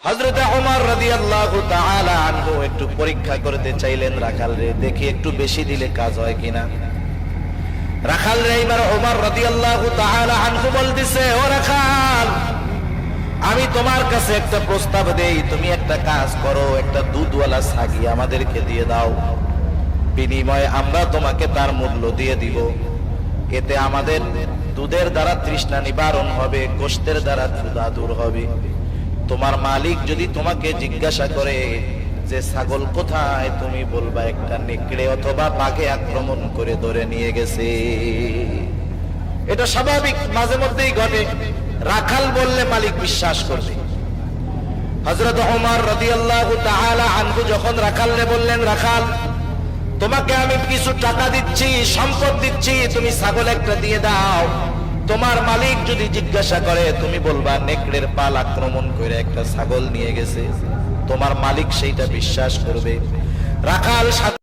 হযরত ওমর রাদিয়াল্লাহু তাআলা আনহু একটু পরীক্ষা করতে চাইলেন রাখাল রে, দেখি একটু বেশি দিলে কাজ হয় কিনা। রাখাল রে এবার ওমর রাদিয়াল্লাহু তাআলা আনহু বলতেছে, ও রাখাল, আমি তোমার কাছে একটা প্রস্তাব দেই, তুমি একটা কাজ করো, একটা দুধওয়ালা ছাগি আমাদেরকে দিয়ে দাও, বিনিময়ে আমরা তোমাকে তার মূল্য দিয়ে দিব। এতে আমাদের দুধের দ্বারা তৃষ্ণা নিবারণ হবে, গোশতের দ্বারা ক্ষুধা দূর হবে। তোমার মালিক যদি তোমাকে জিজ্ঞাসা করে যে ছাগল কোথায়, তুমি বলবা একটা নেকড়ে অথবা বাঘে আক্রমণ করে ধরে নিয়ে গেছে। এটা স্বাভাবিক, মাঝে মধ্যেই ঘটে। রাখাল বললে মালিক বিশ্বাস করবে। হযরত ওমর রাদিয়াল্লাহু তাআলা আনহু যখন রাখালরে বললেন, রাখাল, তোমাকে আমি কিছু টাকা দিচ্ছি, সম্পদ দিচ্ছি, তুমি ছাগল একটা দিয়ে দাও, তোমার মালিক যদি জিজ্ঞাসা করে তুমি বলবা নেকড়ের পাল আক্রমণ করে একটা ছাগল নিয়ে গেছে, তোমার মালিক সেইটা বিশ্বাস করবে। রাখাল সাথে